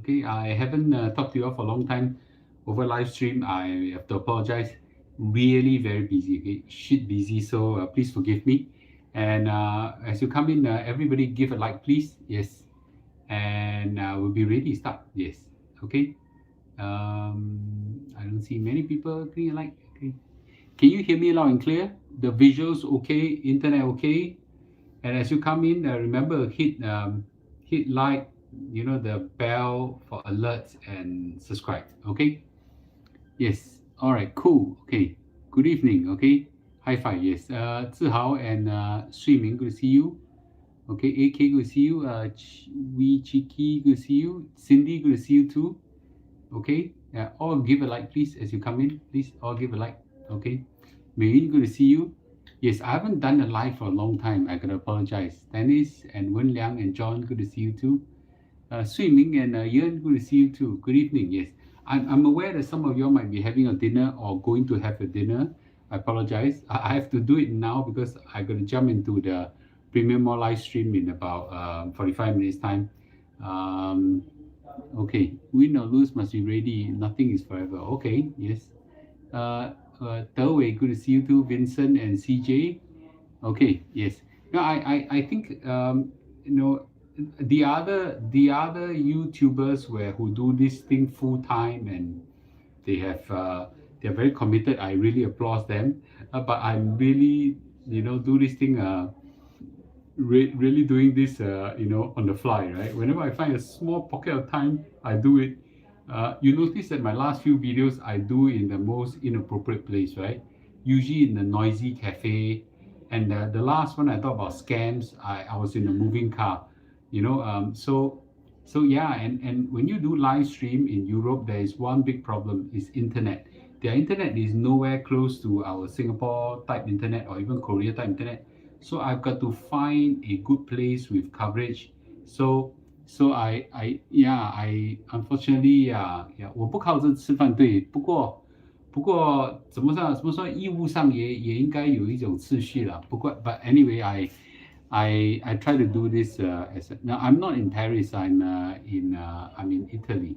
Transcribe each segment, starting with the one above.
Okay, I haven't talked to you all for a long time over live stream. I have to apologize. Really very busy. Okay, shit busy. So please forgive me. And as you come in, everybody give a like, please. Yes, and we'll be ready to start. Yes. Okay. I don't see many people clicking like. Okay. Can you hear me loud and clear? The visuals okay, internet okay, and as you come in, remember hit like, the bell for alerts and subscribe. Okay. Yes. All right. Cool. Okay. Good evening. Okay. High five. Yes. Zihao and Sui Ming, good to see you. Okay. AK, good to see you. Wee Chiki, good to see you. Cindy, good to see you too. Okay. Yeah. All give a like, please, as you come in. Please, all give a like. Okay. Mei, good to see you. Yes, I haven't done a live for a long time. I gotta apologize. Dennis and Wen Liang and John, good to see you too. Sui Ming and Yuan, good to see you too. Good evening. Yes, I'm aware that some of you all might be having a dinner or going to have a dinner. I apologize. I have to do it now because I got to jump into the Premium More live stream in about 45 minutes time. Um, okay, win or lose must be ready. Nothing is forever. Okay, yes. Wei, good to see you too. Vincent and CJ. Okay, yes. No, I think the other YouTubers who do this thing full time, and they're very committed. I really applaud them. But I'm really do this thing really doing this on the fly, right? Whenever I find a small pocket of time, I do it. You notice that my last few videos I do in the most inappropriate place, right? Usually in the noisy cafe, and the last one I talked about scams. I was in a moving car, so yeah. And when you do live stream in Europe, there is one big problem: is internet. Their internet is nowhere close to our Singapore type internet or even Korea type internet. So I've got to find a good place with coverage. So I unfortunately,我不靠这吃饭，对。不过怎么说义务上也应该有一种次序了。不过 but anyway, I try to do this now. I'm not in Paris. I'm in Italy.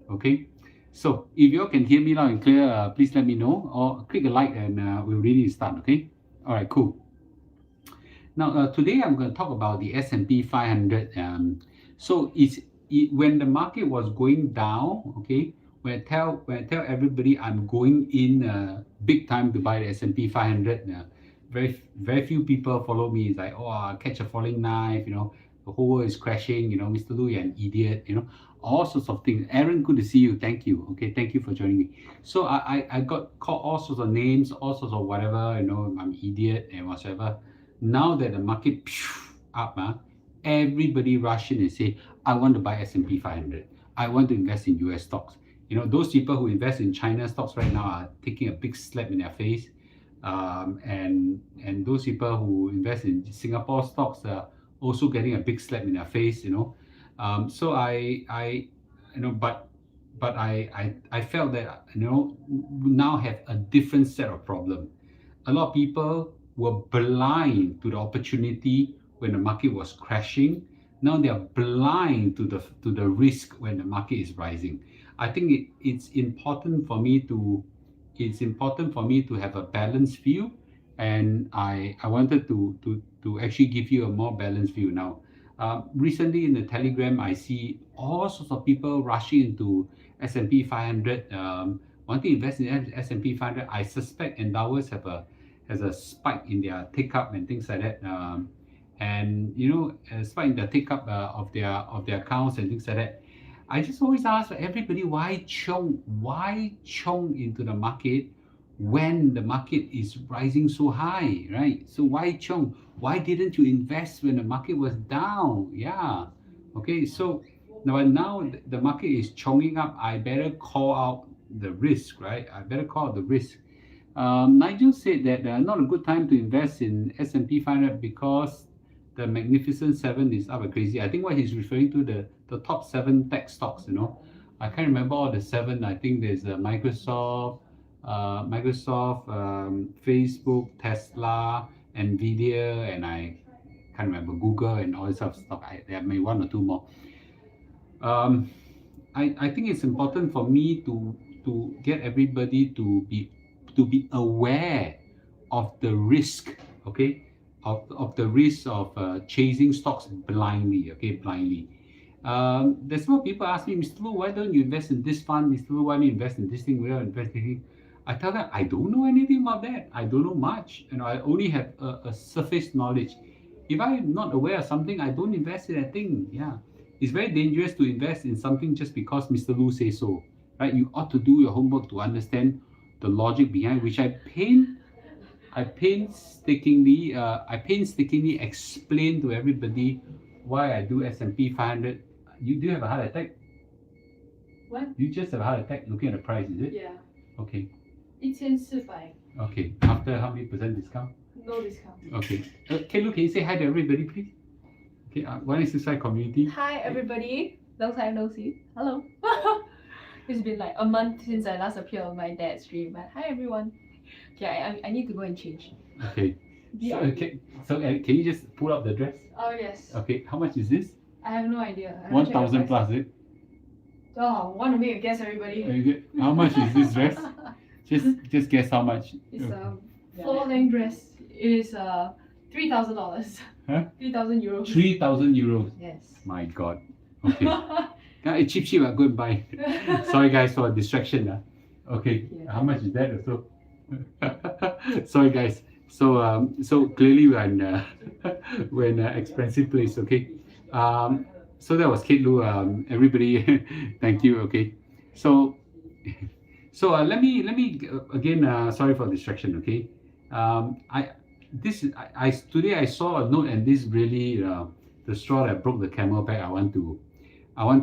Okay. So if you all can hear me loud and clear, please let me know or click a like and we're ready to start. Okay. All right. Cool. Now, today I'm going to talk about the S&P 500. So when the market was going down, okay, when I tell everybody I'm going in big time to buy the S&P 500, very few people follow me. It's like, oh, I'll catch a falling knife, the whole world is crashing, Mr. Lu, you're an idiot, all sorts of things. Aaron, good to see you. Thank you. Okay, thank you for joining me. So I got called all sorts of names, all sorts of whatever, I'm an idiot and whatever. Now that the market up, everybody rush in and say, I want to buy S&P 500. I want to invest in US stocks. Those people who invest in China stocks right now are taking a big slap in their face. And those people who invest in Singapore stocks are also getting a big slap in their face. So but I felt that now have a different set of problem. A lot of people were blind to the opportunity when the market was crashing. Now they are blind to the risk when the market is rising. I think it's important for me to have a balanced view, and I wanted to actually give you a more balanced view now. Recently in the Telegram, I see all sorts of people rushing into S&P 500, wanting to invest in S&P 500. I suspect endowers has a spike in their take up and things like that, and a spike in the take up of their accounts and things like that. I just always ask everybody, why chong into the market when the market is rising so high, right? So why chong? Why didn't you invest when the market was down? Yeah. Okay. So now the market is chonging up. I better call out the risk, right? I better call out the risk. Nigel said that not a good time to invest in S&P 500 because the Magnificent Seven is up crazy. I think what he's referring to the top 7 tech stocks. I can't remember all the 7. I think there's Microsoft, Facebook, Tesla, Nvidia, and I can't remember Google and all this stuff. There may 1 or 2 more. I think it's important for me to get everybody to be aware of the risk, okay, of the risk of chasing stocks blindly, okay, blindly. There's more people ask me, Mr. Lu, why don't you invest in this fund? Mr. Lu, why don't you invest in this thing? Why don't you invest in this thing? I tell them, I don't know anything about that. I don't know much. And I only have a surface knowledge. If I'm not aware of something, I don't invest in that thing. Yeah. It's very dangerous to invest in something just because Mr. Lu says so. Right? You ought to do your homework to understand the logic behind which I painstakingly explain to everybody why I do S&P 500. You do have a heart attack? What? You just have a heart attack looking at the price, is it? Yeah. Okay. 1400. Okay. After how many percent discount? No discount. Okay. Kaylu, can you say hi to everybody, please? Okay. One is inside community. Hi everybody. Long time no see. Hello. It's been like a month since I last appeared on my dad's stream. But hi everyone. Okay, I need to go and change. Okay. Can you just pull up the dress? Oh yes. Okay. How much is this? I have no idea. 1,000 plus, is it? Oh, want to make a guess, everybody? Okay. How much is this dress? Just guess how much. It's a floor-length dress. It is $3,000. Huh? 3,000 euros. 3,000 euros. Yes. My God. Okay. Cheap. Go and buy. Sorry guys for distraction. Okay. Yeah. How much is that also? Sorry guys. So clearly we're in an expensive place. Okay. So that was Kate Lu. Everybody, thank you. Okay. So let me again. Sorry for distraction. Okay. Today I saw a note, and this really the straw that broke the camel back. I want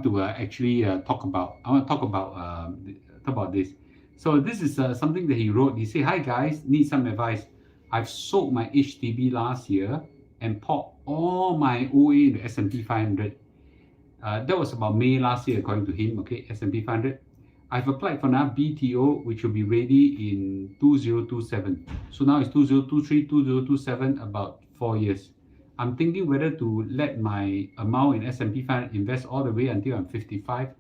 to actually talk about. I want to talk about this. So this is something that he wrote. He said, "Hi guys, need some advice. I've sold my HDB last year and poured all my OA into S&P 500. That was about May last year, according to him. Okay, S&P 500. I've applied for another BTO, which will be ready in 2027. So now it's 2023, 2027, about 4 years. I'm thinking whether to let my amount in S&P 500 invest all the way until I'm 55,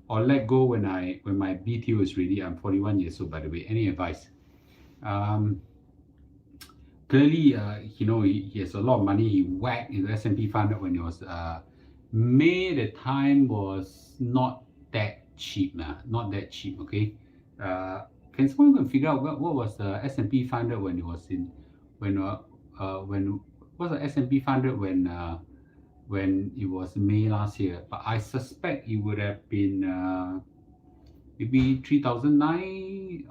or let go when my BTO is ready. I'm 41 years old, by the way. Any advice?" Clearly, he has a lot of money. He whacked into S&P 500 when it was May. The time was not that cheap, not that cheap. Okay, can someone figure out what was the S&P 500 when it was in when what's the S&P 500 when it was May last year? But I suspect it would have been maybe 3009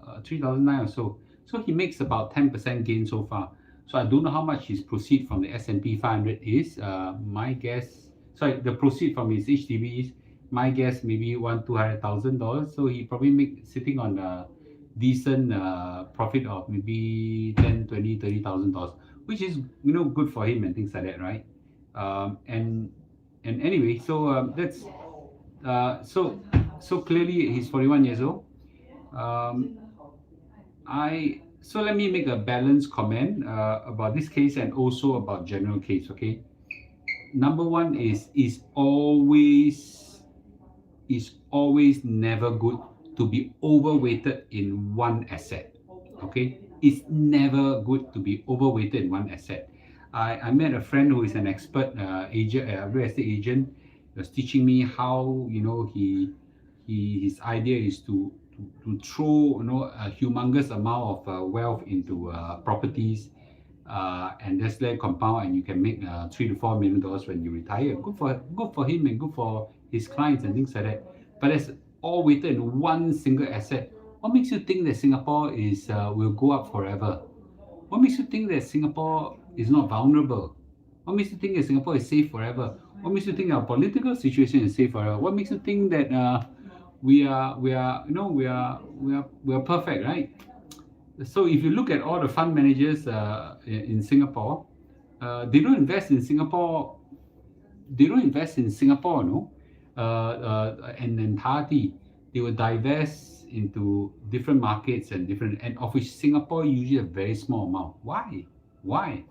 or so. So he makes about 10% gain so far. So I don't know how much his proceed from the S&P 500 is. My guess, sorry, the proceed from his HDB is, my guess, maybe $200,000. So he probably sitting on a decent profit of maybe $10,000, $20,000, $30,000, which is good for him and things like that, right? And anyway, so that's so clearly he's 41 years old. So let me make a balanced comment about this case and also about general case. Okay, number one is always never good to be overweighted in one asset. Okay, it's never good to be overweighted in one asset. I met a friend who is an expert agent, real estate agent. He was teaching me how his idea is to throw a humongous amount of wealth into properties, and just let it compound, and you can make $3 to $4 million when you retire. Good for him and good for his clients and things like that. But it's all weighted in one single asset. What makes you think that Singapore will go up forever? What makes you think that Singapore is not vulnerable? What makes you think that Singapore is safe forever? What makes you think our political situation is safe forever? What makes you think that we are perfect, right? So if you look at all the fund managers in Singapore, they don't invest in Singapore. They don't invest in Singapore, no, in entirety. They will divest into different markets and of which Singapore usually a very small amount. Why?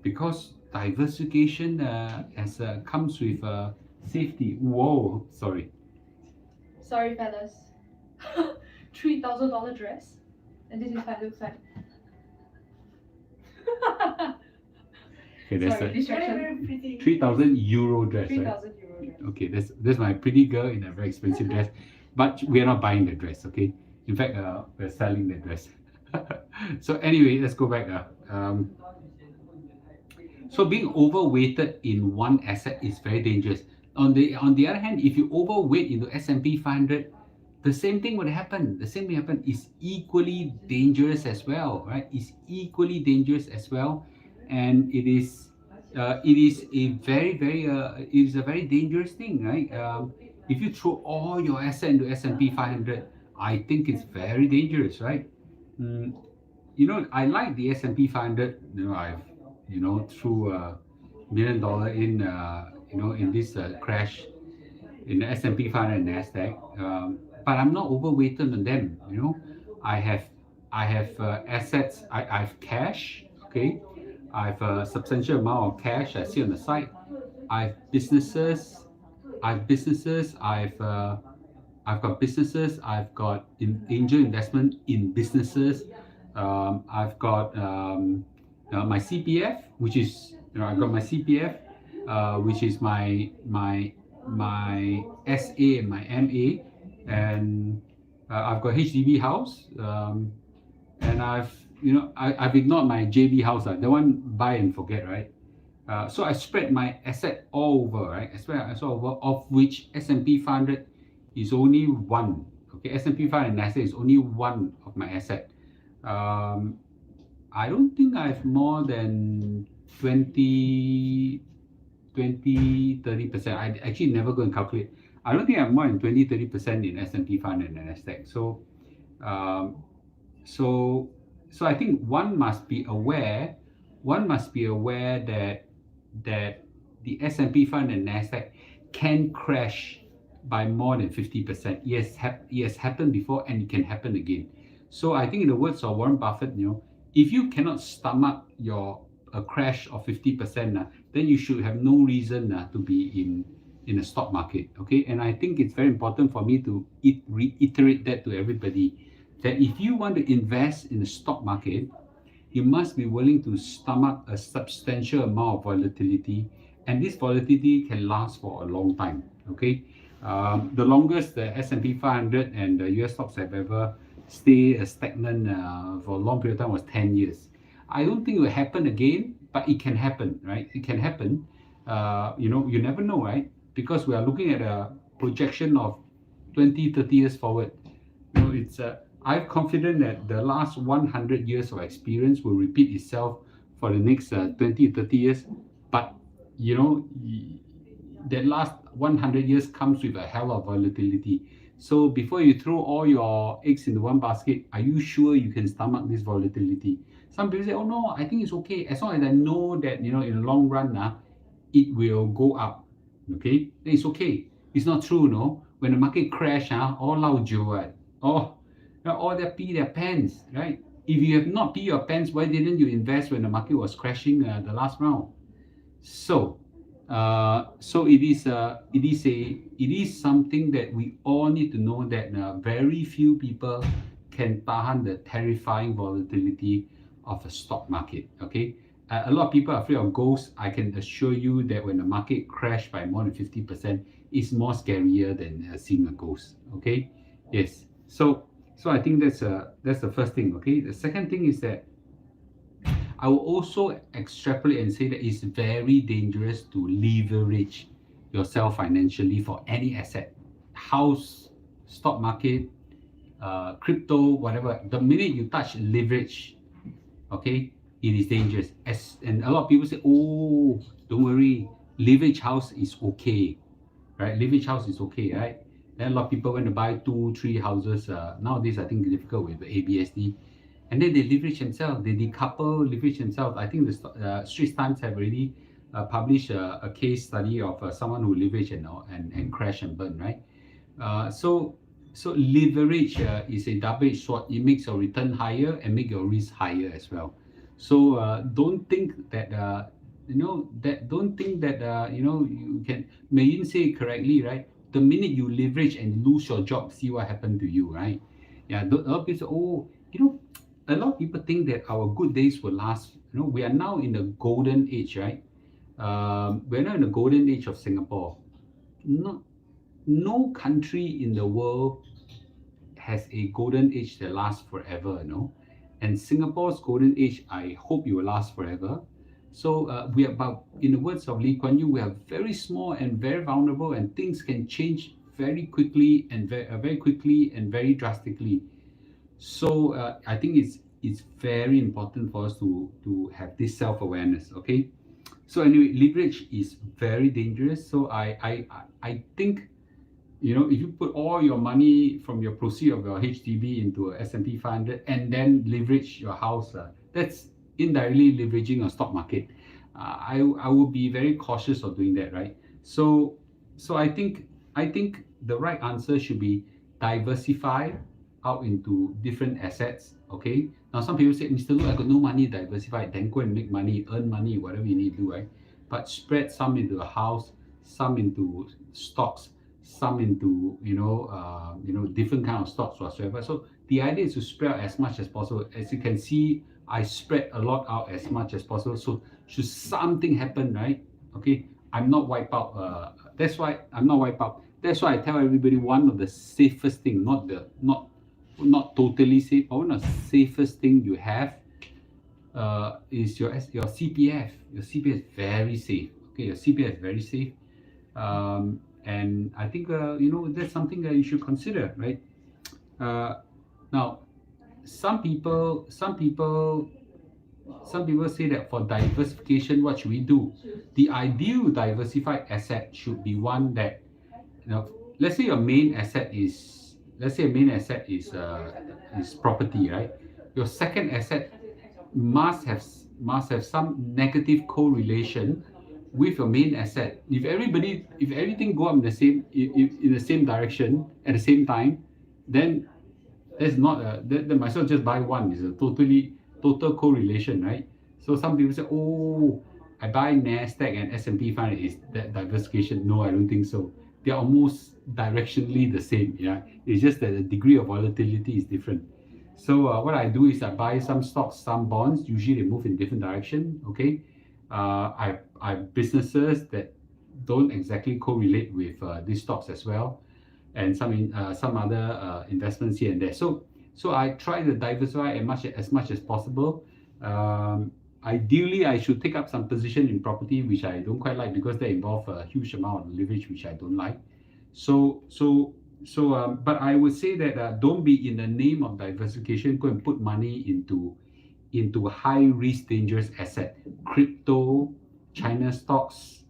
Because diversification comes with safety. Whoa, sorry. Sorry, fellas. $3,000 dress, and this is how it looks like. Okay, that's Sorry, a distraction. Very pretty. 3,000 euro dress, right? 3,000 euro dress. Okay, that's my pretty girl in a very expensive dress, but we are not buying the dress. Okay, in fact, we're selling the dress. So anyway, let's go back. So being overweighted in one asset is very dangerous. On the other hand, if you overweight into S&P 500, the same thing would happen. The same thing happen is equally dangerous as well, right? It's equally dangerous as well, and it is a very dangerous thing, right? If you throw all your asset into S&P 500, I think it's very dangerous, right? Mm, I like the S&P 500. I've threw $1 million in this crash in the S&P 500 and Nasdaq, but I'm not overweighted on them. I have assets. I have cash. Okay, I have a substantial amount of cash I see on the side. I have businesses. I've got businesses. I've got angel investment in businesses. I've got my CPF, which is I've got my CPF, which is my SA and my MA, and I've got HDB house, and I've ignored my JB house, the one buy and forget, right? So I spread my asset all over, right? I spread my asset all over, of which S&P 500 is only one. Okay, S&P 500 and Nasdaq is only one of my asset. I don't think I have more than 30%. I actually never go and calculate. I don't think I have more than 30% in S&P 500 and Nasdaq. So I think one must be aware that the S&P 500 and Nasdaq can crash by more than 50%. Yes, it has happened before, and it can happen again. So I think, in the words of Warren Buffett, if you cannot stomach a crash of 50%, then you should have no reason to be in a stock market. Okay, and I think it's very important for me to reiterate that to everybody, that if you want to invest in the stock market, you must be willing to stomach a substantial amount of volatility, and this volatility can last for a long time. Okay, the longest the S&P 500 and the US stocks have ever stayed stagnant for a long period of time was 10 years. I don't think it will happen again, but it can happen, right? It can happen. You never know, right? Because we are looking at a projection of 20, 30 years forward. I'm confident that the last 100 years of experience will repeat itself for the next 20, 30 years. But, that last 100 years comes with a hell of volatility. So before you throw all your eggs into one basket, are you sure you can stomach this volatility? Some people say, oh no, I think it's okay. As long as I know that, in the long run, it will go up. Okay, then it's okay. It's not true, no? When the market crash, all lao jiu, all they pee their pants, right? If you have not pee your pants, why didn't you invest when the market was crashing the last round? So it is something that we all need to know, that very few people can tahan the terrifying volatility of a stock market. Okay, a lot of people are afraid of ghosts. I can assure you that when the market crashed by more than 50%, it's more scarier than seeing a ghost. Okay, yes. So I think that's the first thing. Okay, the second thing is that I will also extrapolate and say that it's very dangerous to leverage yourself financially for any asset, house, stock market, crypto, whatever. The minute you touch leverage, okay, it is dangerous. And a lot of people say, oh, don't worry, leverage house is okay, right? Leverage house is okay, right? Then a lot of people went to buy 2, 3 houses. Nowadays, I think it's difficult with the ABSD. And then they leverage themselves, they decouple, leverage themselves. I think the Straits Times have already published a case study of someone who leveraged and crash and burn, right? So leverage is a double-edged sword. It makes your return higher and make your risk higher as well. So don't think that you can. Mayin say it correctly, right? the minute you leverage and lose your job, see what happened to you, right? Yeah, a lot of people say, oh, a lot of people think that our good days will last. We are now in the golden age, right? We're now in the golden age of Singapore. No, no country in the world has a golden age that lasts forever. And Singapore's golden age, I hope it will last forever. So we are about, in the words of Lee Kuan Yew, we are very small and very vulnerable, and things can change very quickly and very quickly and very drastically. So I think it's very important for us to have this self-awareness. Okay. So anyway, leverage is very dangerous. So I think if you put all your money from your proceed of your HDB into a S&P 500 and then leverage your house, that's indirectly leveraging a stock market. I would be very cautious of doing that, right? So I think the right answer should be diversify out into different assets. Okay. Now some people say, Mr. Lu, I got no money, diversify. Then go and make money, earn money, whatever you need to do, right? But spread some into a house, some into stocks, some into different kind of stocks whatsoever. So the idea is to spread as much as possible. As you can see, I spread a lot out as much as possible. So should something happen, right? Okay, I'm not wiped out. That's why I'm not wiped out. That's why I tell everybody one of the safest thing, not totally safe, but one of the safest thing you have is your CPF. Your CPF is very safe. Okay, your CPF is very safe. And I think that's something that you should consider, right? Now, some people say that for diversification, what should we do? The ideal diversified asset should be one that, let's say your main asset is property, right? Your second asset must have some negative correlation with your main asset. If everything go up in the same direction at the same time, then that's not then might as well just buy one. It's a total correlation, right? So some people say, oh, I buy Nasdaq and S&P 500, is that diversification? No, I don't think so. They're almost directionally the same. Yeah, it's just that the degree of volatility is different. So what I do is I buy some stocks, some bonds. Usually they move in different direction. Okay. I have businesses that don't exactly correlate with these stocks as well, and some other investments here and there. So I try to diversify as much as possible. Ideally, I should take up some position in property, which I don't quite like because they involve a huge amount of leverage, which I don't like. But I would say that don't be in the name of diversification, go and put money into high risk dangerous asset, crypto, China stocks,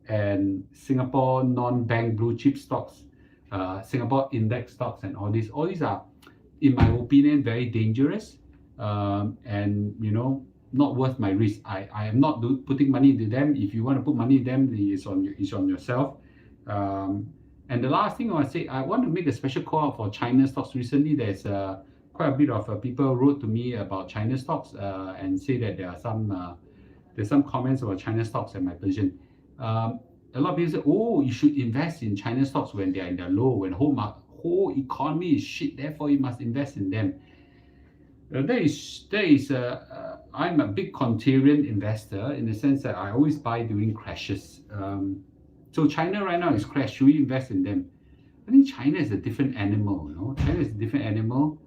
and Singapore non-bank blue chip stocks, Singapore index stocks, and all these are, in my opinion, very dangerous, and not worth my risk. I am not putting money into them. If you want to put money in them, it's on yourself. And the last thing I want to say, I want to make a special call out for China stocks. Recently, there's quite a bit of people wrote to me about China stocks and say that there's some comments about China stocks and my position. A lot of people say, oh, you should invest in China stocks when they are in their low, when whole economy is shit, therefore you must invest in them. I'm a big contrarian investor in the sense that I always buy during crashes. So China right now is crashed. Should we invest in them? I think China is a different animal. China is a different animal.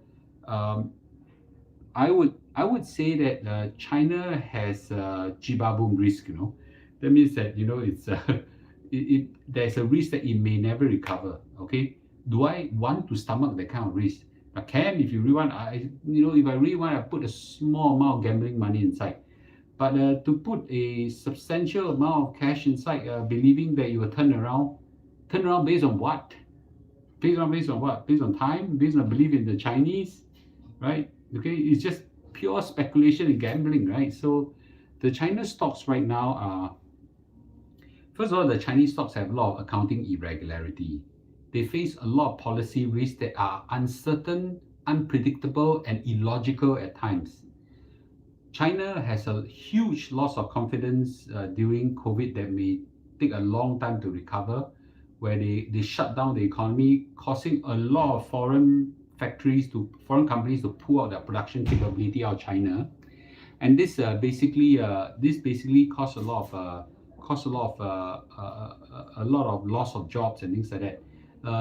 I would say that China has jibaboom risk. That means that it's there's a risk that it may never recover. Okay, do I want to stomach that kind of risk? I can, if you really want. If I really want, I put a small amount of gambling money inside. But to put a substantial amount of cash inside, believing that you will turn around based on what? Based on what? Based on time? Based on belief in the Chinese, right? Okay, it's just pure speculation and gambling, right? So the China stocks right now are, first of all, the Chinese stocks have a lot of accounting irregularity. They face a lot of policy risks that are uncertain, unpredictable, and illogical at times. China has a huge loss of confidence during COVID that may take a long time to recover. where they shut down the economy, causing a lot of foreign companies to pull out their production capability out of China. And this basically caused a lot of loss of jobs and things like that.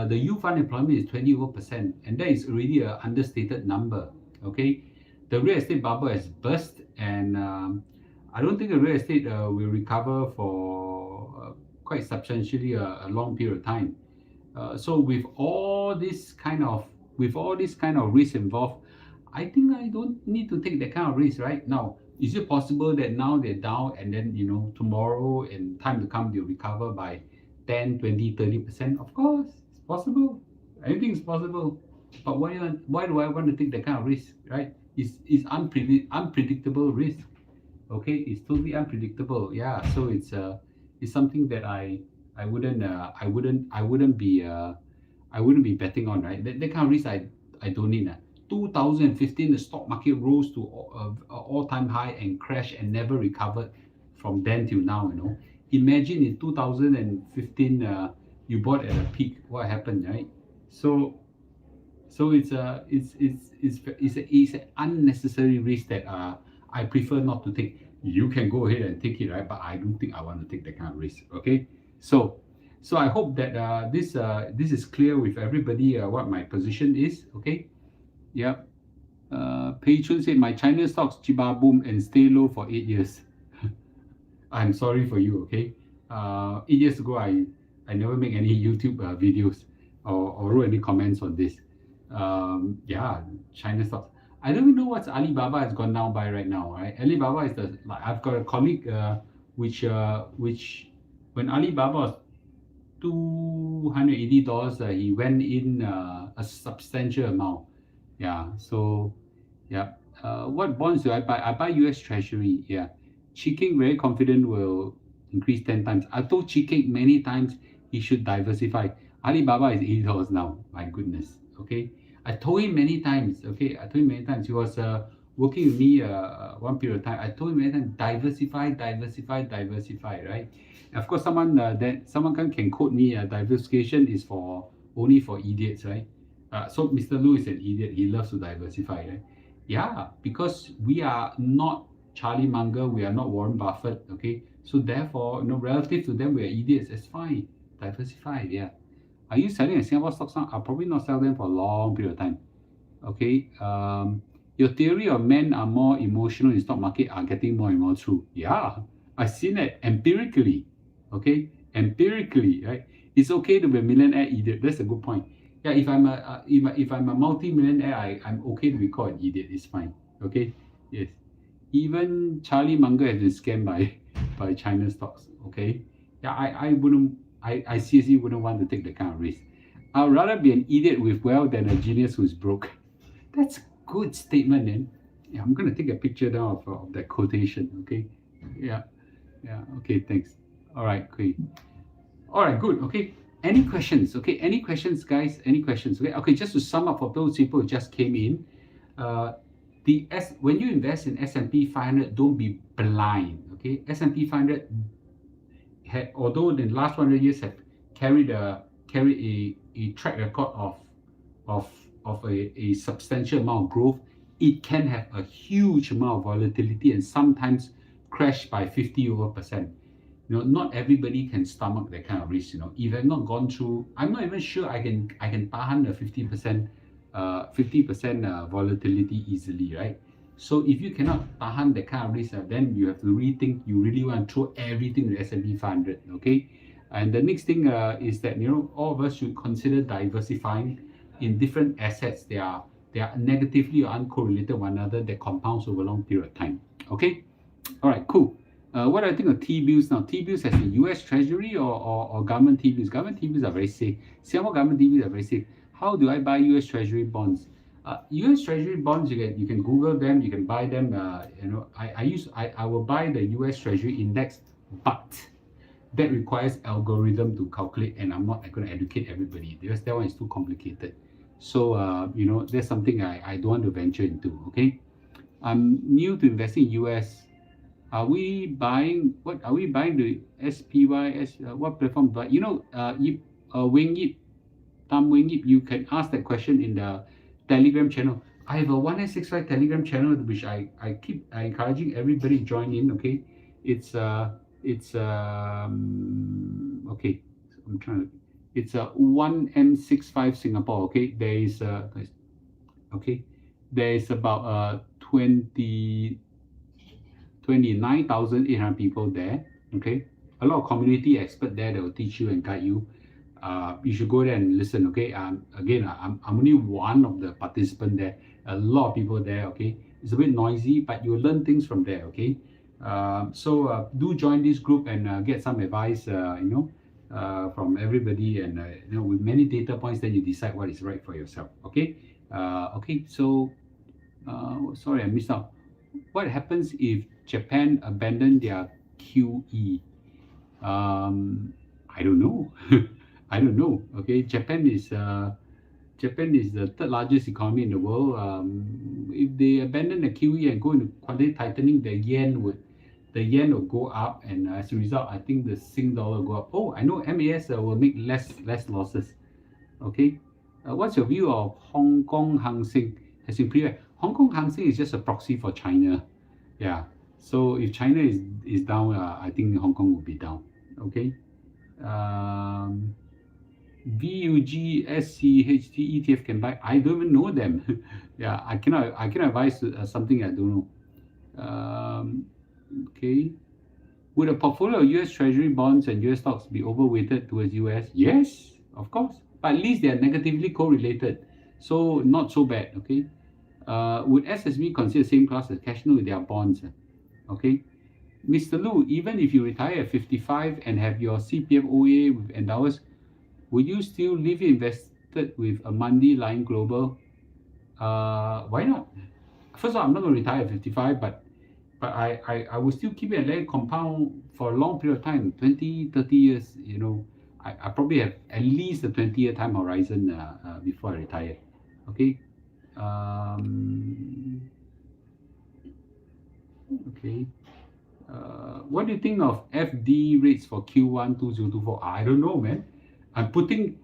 The youth unemployment is 20%, and that is already an understated number. Okay, the real estate bubble has burst, and I don't think the real estate will recover for quite substantially a long period of time. So with all this kind of risk involved, I think I don't need to take that kind of risk right now. Is it possible that now they're down and then tomorrow and time to come they'll recover by 10, 20, 30%? Of course, it's possible. Anything is possible. But why do I want to take that kind of risk, right? It's unpredictable risk. Okay, it's totally unpredictable. Yeah, so it's something that I wouldn't be betting on, right? That kind of risk I don't need. 2015, the stock market rose to all-time high and crashed and never recovered from then till now. Imagine in 2015, you bought at a peak. What happened, right? So it's an unnecessary risk that I prefer not to take. You can go ahead and take it, right? But I don't think I want to take that kind of risk. Okay, so I hope that this is clear with everybody what my position is. Okay, yep. Pei Chun said my China stocks chiba boom and stay low for 8 years. I'm sorry for you. Okay, 8 years ago I never make any YouTube videos or wrote any comments on this. Yeah, China stocks. I don't even know what Alibaba has gone down by right now. Right, Alibaba is I've got a colleague which when Alibaba was $280, he went in a substantial amount. Yeah, so yeah. What bonds do I buy? I buy US Treasury. Yeah, Chiking very confident will increase 10 times. I told Chiking many times he should diversify. Alibaba is $80 now. My goodness. Okay, I told him many times. Okay, I told him many times. He was working with me one period of time. I told him many times, diversify, diversify, diversify. Right. Of course, someone can quote me. Diversification is only for idiots, right? So Mr. Lu is an idiot. He loves to diversify, right? Yeah, because we are not Charlie Munger. We are not Warren Buffett. Okay, so therefore, relative to them, we are idiots. It's fine. Diversify. Yeah. Are you selling a Singapore stocks now? I'll probably not sell them for a long period of time. Okay. Your theory of men are more emotional in stock market are getting more and more true. Yeah, I've seen it empirically. Okay, empirically, right? It's okay to be a millionaire idiot. That's a good point. Yeah, if I'm a multi-millionaire, I'm okay to be called an idiot. It's fine. Okay, yes. Even Charlie Munger has been scammed by China stocks. Okay, yeah, I seriously wouldn't want to take the kind of risk. I'd rather be an idiot with wealth than a genius who's broke. That's a good statement, man. Yeah, I'm gonna take a picture down of that quotation. Okay, yeah, yeah. Okay, thanks. All right, great. All right, good. Okay. Any questions? Okay, any questions, guys? Any questions? Okay, okay. Just to sum up for those people who just came in, when you invest in S&P 500, don't be blind. Okay, S&P 500 although the last 100 years have carried a track record of a substantial amount of growth, it can have a huge amount of volatility and sometimes crash by 50%. Not everybody can stomach that kind of risk. If I've not gone through, I'm not even sure I can tahan a 50% volatility easily, right? So if you cannot tahan that kind of risk, then you have to rethink. You really want to throw everything to S&P 500, okay? And the next thing is that all of us should consider diversifying in different assets. They are negatively or uncorrelated one another that compounds over a long period of time. Okay, all right, cool. What do I think of T-bills now? T-bills as the US Treasury or government T-bills? Government T-bills are very safe. Singapore government T-bills are very safe. How do I buy US Treasury bonds? US Treasury bonds, you can Google them, you can buy them. I will buy the US Treasury index, but that requires algorithm to calculate, and I'm not going to educate everybody because that one is too complicated. So that's something I don't want to venture into. Okay, I'm new to investing in US. Are we buying the SPY? What platform? But Wing Yip, Tam Wing Yip, you can ask that question in the Telegram channel. I have a 1965 Telegram channel which I keep encouraging everybody to join in. Okay, it's okay. I'm trying to. It's a 1M65 Singapore. Okay, there is okay, there is about 29,800 people there. Okay, a lot of community expert there that will teach you and guide you. You should go there and listen. Okay, again, I'm only one of the participants there. A lot of people there. Okay, it's a bit noisy, but you will learn things from there. Okay, so do join this group and get some advice. From everybody, and with many data points, then you decide what is right for yourself. Okay, okay. So sorry, I missed out. What happens if Japan abandon their QE? I don't know. I don't know. Okay, Japan is the third largest economy in the world. If they abandon the QE and go into quantitative tightening, the yen will go up, and as a result, I think the Sing dollar will go up. Oh, I know MAS will make less losses. Okay, what's your view of Hong Kong Hang Seng? Has been pretty bad. Hong Kong Hang Seng is just a proxy for China. Yeah. So if China is down, I think Hong Kong will be down. Okay. VUG, SCHT, ETF can buy. I don't even know them. Yeah, I cannot advise something I don't know. Okay. Would a portfolio of US Treasury bonds and US stocks be overweighted towards US? Yes, of course. But at least they are negatively correlated. So not so bad. Okay. Would SSB consider the same class as cash? No, with their bonds. Okay. Mr. Lu, even if you retire at 55 and have your CPF OA with endowers, would you still leave it invested with a Monday Line Global? Why not? First of all, I'm not going to retire at 55, but I will still keep it and let it compound for a long period of time, 20, 30 years. I probably have at least a 20-year time horizon before I retire. Okay. Okay. What do you think of FD rates for Q1 2024? I don't know, man. I'm putting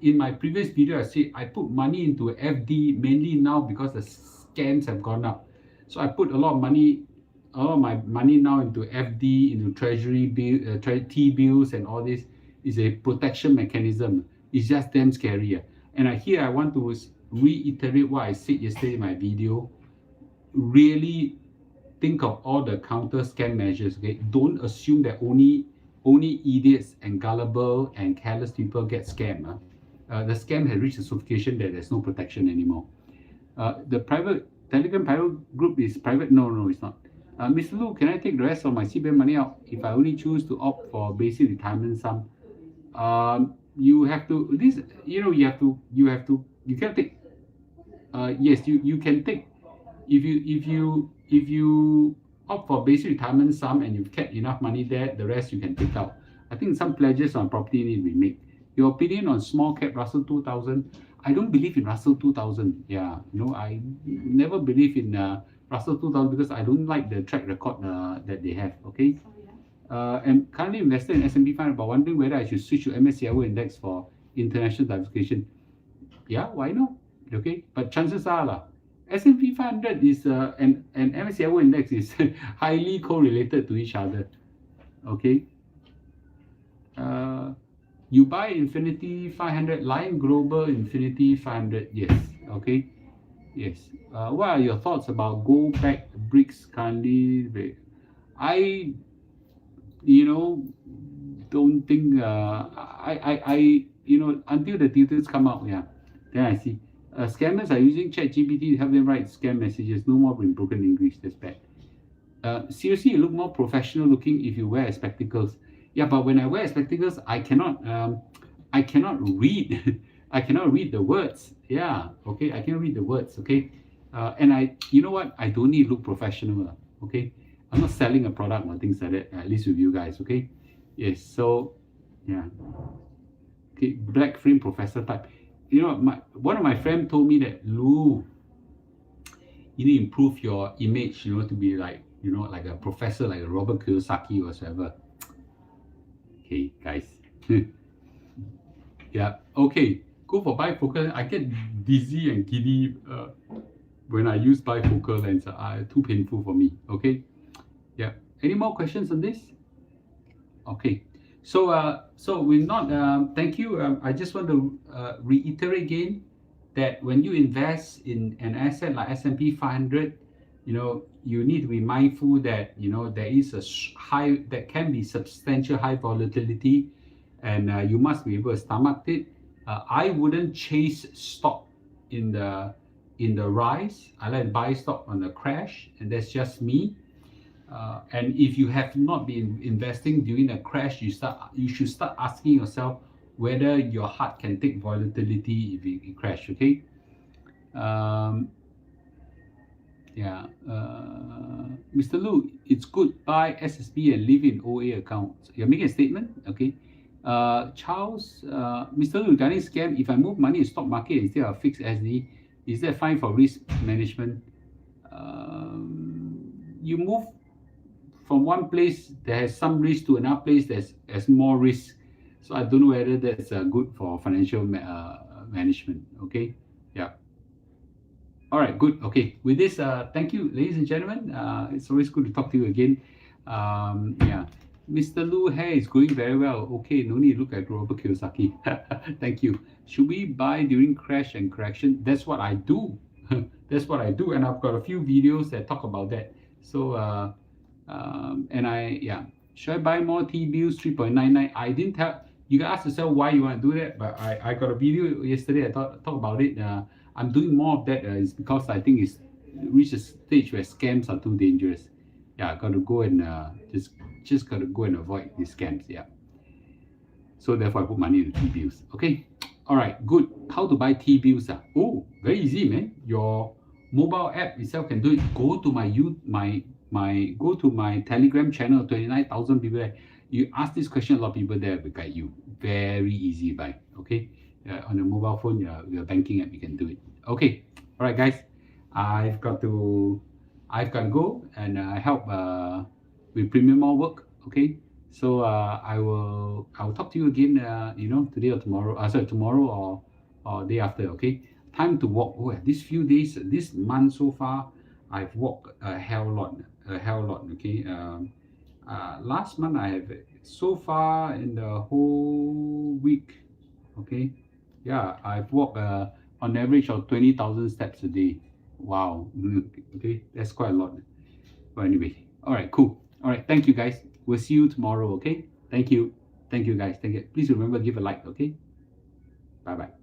in my previous video, I said I put money into FD mainly now because the scams have gone up. So I put a lot of my money now into FD, into Treasury bill, T-bills, and all this is a protection mechanism. It's just damn scary. And here I want to reiterate what I said yesterday in my video. Really think of all the counter scam measures. Okay, don't assume that only idiots and gullible and careless people get scammed. The scam has reached a sophistication that there's no protection anymore. The Telegram private group is private. No, it's not. Mr. Lu, can I take the rest of my CPF money out if I only choose to opt for basic retirement sum? You have to. You can take. Yes, you can take. If you opt for basic retirement sum and you've kept enough money there, the rest you can take out. I think some pledges on property need to be made. Your opinion on small cap Russell 2000? I don't believe in Russell 2000. Yeah, I never believe in Russell 2000 because I don't like the track record that they have. Okay. And currently invested in S&P 500, but wondering whether I should switch to MSCI index for international diversification. Yeah, why not? Okay, but chances are S&P 500 is and MSCI index is highly correlated to each other. Okay. You buy Infinity 500, Lion Global Infinity 500. Yes. Okay. Yes. What are your thoughts about gold back BRICS currently? I don't think I until the details come out, yeah, then I see. Scammers are using ChatGPT to help them write scam messages. No more in broken English. That's bad. Seriously, you look more professional looking if you wear spectacles. Yeah, but when I wear spectacles, I cannot read. I cannot read the words. Yeah, okay, I cannot read the words. Okay, and you know what? I don't need to look professional. Okay, I'm not selling a product or things like that. At least with you guys. Okay, yes. So, yeah. Okay, black frame professor type. One of my friends told me that, Lou, you need to improve your image, to be like a professor, like a Robert Kiyosaki or whatever. Okay, guys. Yeah. Okay. Go for bifocal. I get dizzy and giddy when I use bifocal lens. Too painful for me. Okay. Yeah. Any more questions on this? Okay. So we're not. Thank you. I just want to reiterate again that when you invest in an asset like S&P 500, you need to be mindful that there is a high, that can be substantial high volatility, and you must be able to stomach it. I wouldn't chase stock in the rise. I like to buy stock on the crash, and that's just me. And if you have not been investing during a crash, you should start asking yourself whether your heart can take volatility if it crash. Okay. Um, yeah. Mr. Lu, it's good buy SSB and leave in OA accounts. You're making a statement, okay? Charles, Mr. Lu, regarding scam, if I move money in stock market instead of fixed SD, is that fine for risk management? You move from one place that has some risk to another place that has more risk. So I don't know whether that's good for financial management. Okay. Yeah. All right. Good. Okay. With this, thank you, ladies and gentlemen. It's always good to talk to you again. Yeah. Mr. Lu hair is going very well. Okay, no need to look at Robert Kiyosaki. Thank you. Should we buy during crash and correction? That's what I do. That's what I do, and I've got a few videos that talk about that. So yeah, should I buy more T-bills 3.99? I didn't tell you, can ask yourself why you want to do that, but I got a video yesterday. I talk about it. I'm doing more of that is because I think it's reached a stage where scams are too dangerous. Yeah, got to go and just got to go and avoid these scams. Yeah. So therefore I put money into T-bills. Okay. All right, good. How to buy T-bills? Oh, very easy, man. Your mobile app itself can do it. Go to go to my Telegram channel, 29,000 people there. You ask this question, a lot of people there will guide you. Very easy buy. Okay. On your mobile phone, your banking app, you can do it. Okay. All right, guys. I've got to go and help with premium more work. Okay. So I will talk to you again. Today or tomorrow. Sorry, tomorrow or day after. Okay. Time to walk. Oh, these few days, this month so far, I've walked a hell lot. Okay. Last month I have, so far in the whole week. Okay. Yeah, I've walked on average of 20,000 steps a day. Wow. Okay, that's quite a lot. But anyway, all right, cool. All right, thank you guys. We'll see you tomorrow. Okay. Thank you. Thank you guys. Thank you. Please remember, give a like. Okay. Bye bye.